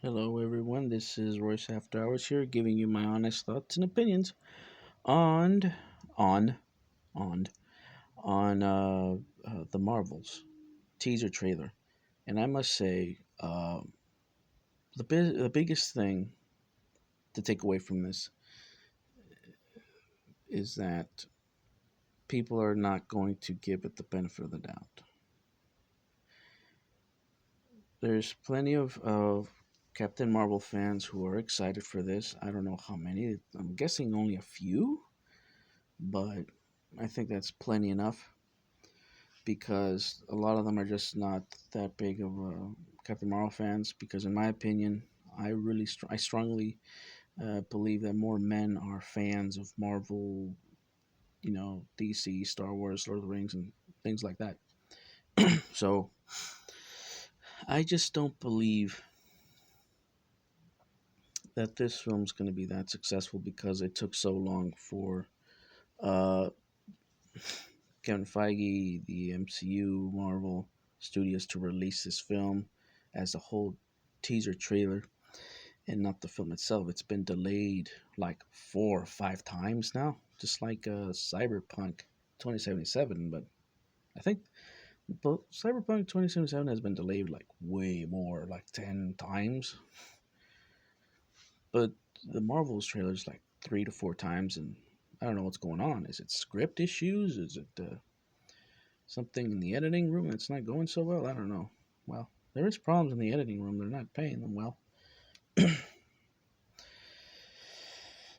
Hello, everyone. This is Royce After Hours here, giving you my honest thoughts and opinions on on on the Marvels teaser trailer. And I must say, the biggest thing to take away from this is that people are not going to give it the benefit of the doubt. There's plenty of Captain Marvel fans who are excited for this. I don't know how many. I'm guessing only a few, but I think that's plenty enough because a lot of them are just not that big of Captain Marvel fans. Because in my opinion, I strongly believe that more men are fans of Marvel, DC, Star Wars, Lord of the Rings, and things like that. So I just don't believe that this film's going to be that successful because it took so long for uh, Kevin Feige, the MCU, Marvel Studios to release this film as a whole teaser trailer and not the film itself. It's been delayed like 4 or 5 times now, just like Cyberpunk 2077. But I think Cyberpunk 2077 has been delayed like way more, like 10 times. But the Marvel's trailer is like 3 to 4 times, and I don't know what's going on. Is it script issues? Is it something in the editing room that's not going so well? I don't know. Well, there is problems in the editing room. They're not paying them well.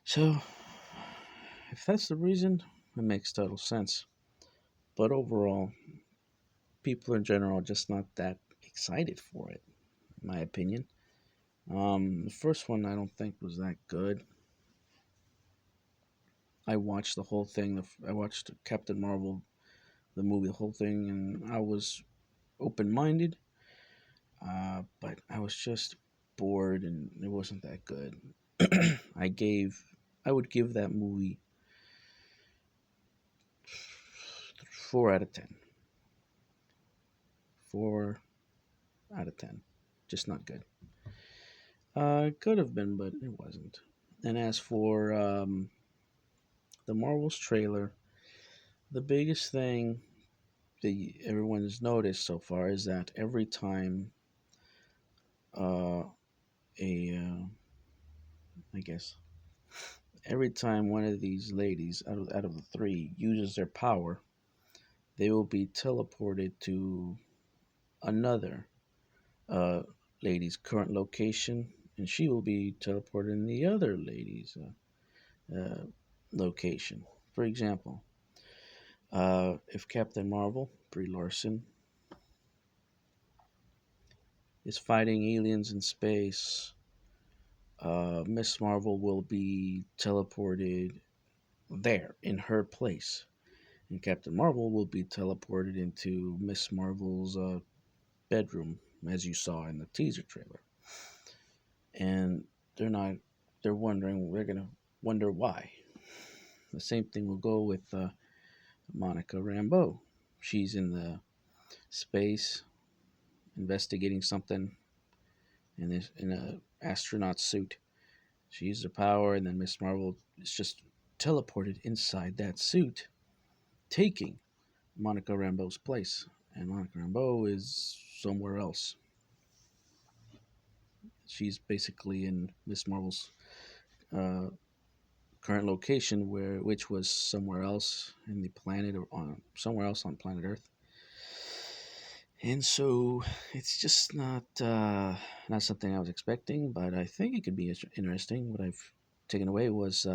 So, if that's the reason, it makes total sense. But overall, people in general are just not that excited for it, in my opinion. The first one I don't think was that good. I watched the whole thing. I watched Captain Marvel, the movie, the whole thing, and I was open minded, but I was just bored and it wasn't that good. I gave, I would give that movie 4 out of 10. 4 out of 10. Just not good. It could have been, but it wasn't. And as for the Marvels trailer, the biggest thing that everyone has noticed so far is that every time uh, I guess, every time one of these ladies out of the three uses their power, they will be teleported to another uh, lady's current location, and she will be teleported in the other lady's location. For example, if Captain Marvel, Brie Larson, is fighting aliens in space, Miss Marvel will be teleported there in her place, and Captain Marvel will be teleported into Miss Marvel's bedroom, as you saw in the teaser trailer. And they're not. They're wondering. They're gonna wonder why. The same thing will go with Monica Rambeau. She's in the space investigating something in a astronaut suit. She uses her power, and then Miss Marvel is just teleported inside that suit, taking Monica Rambeau's place. And Monica Rambeau is somewhere else. She's basically in Miss Marvel's uh, current location, which was somewhere else in the planet or on somewhere else on planet Earth. And so it's just not something I was expecting, but I think it could be interesting. What I've taken away was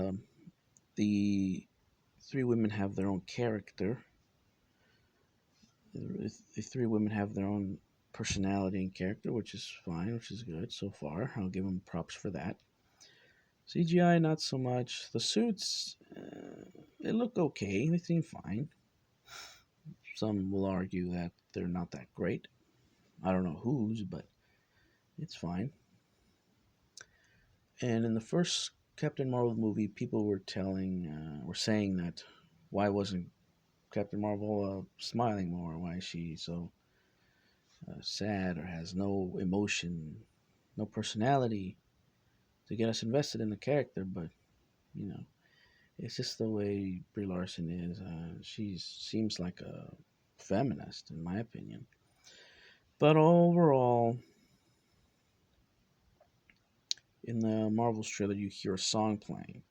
the three women have their own character. The three women have their own personality and character, which is fine, which is good so far. I'll give them props for that. CGI, not so much. The suits, they look okay. They seem fine. Some will argue that they're not that great. I don't know whose, but it's fine. And in the first Captain Marvel movie, people were saying that why wasn't Captain Marvel smiling more? Why is she so sad or has no emotion? no personality to get us invested in the character. But you know, it's just the way Brie Larson is. She seems like a feminist, in my opinion. But overall, in the Marvel's trailer, you hear a song playing,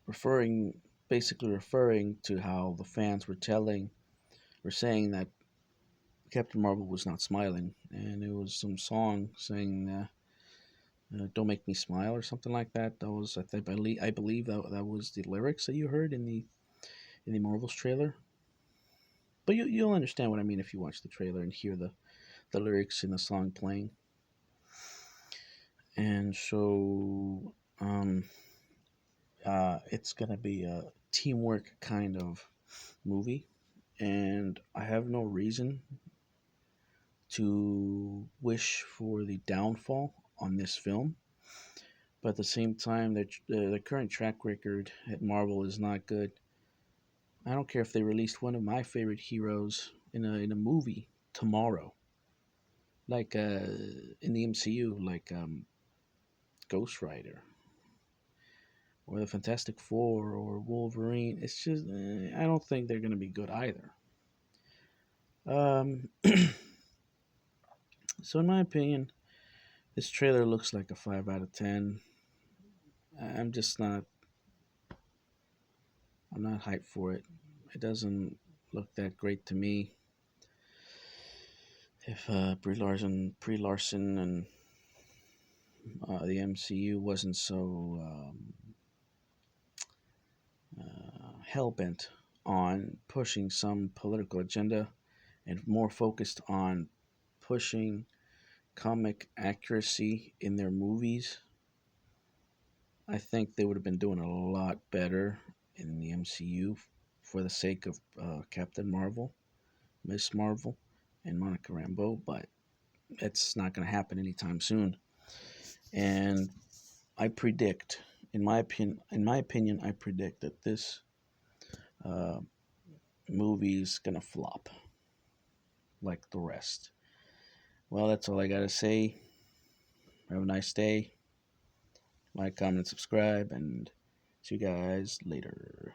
referring, basically referring to how the fans were saying that Captain Marvel was not smiling, and it was some song saying "Don't make me smile" or something like that. That was, I believe that was the lyrics that you heard in the Marvel's trailer. But you'll understand what I mean if you watch the trailer and hear the lyrics in the song playing. And so, it's gonna be a teamwork kind of movie, and I have no reason to wish for the downfall on this film. But at the same time, the current track record at Marvel is not good. I don't care if they released one of my favorite heroes in a movie tomorrow, like in the MCU, like Ghost Rider or the Fantastic Four or Wolverine. It's just I don't think they're gonna be good either. Um, so in my opinion, this trailer looks like a 5 out of 10. I'm just not. I'm not hyped for it. It doesn't look that great to me. If Brie Larson, and the MCU wasn't so hell bent on pushing some political agenda and more focused on pushing comic accuracy in their movies, I think they would have been doing a lot better in the MCU for the sake of Captain Marvel, Miss Marvel, and Monica Rambeau. But it's not going to happen anytime soon. And I predict, in my opinion, I predict that this uh, movie is going to flop like the rest. Well, that's all I got to say. Have a nice day. Like, comment, subscribe, and see you guys later.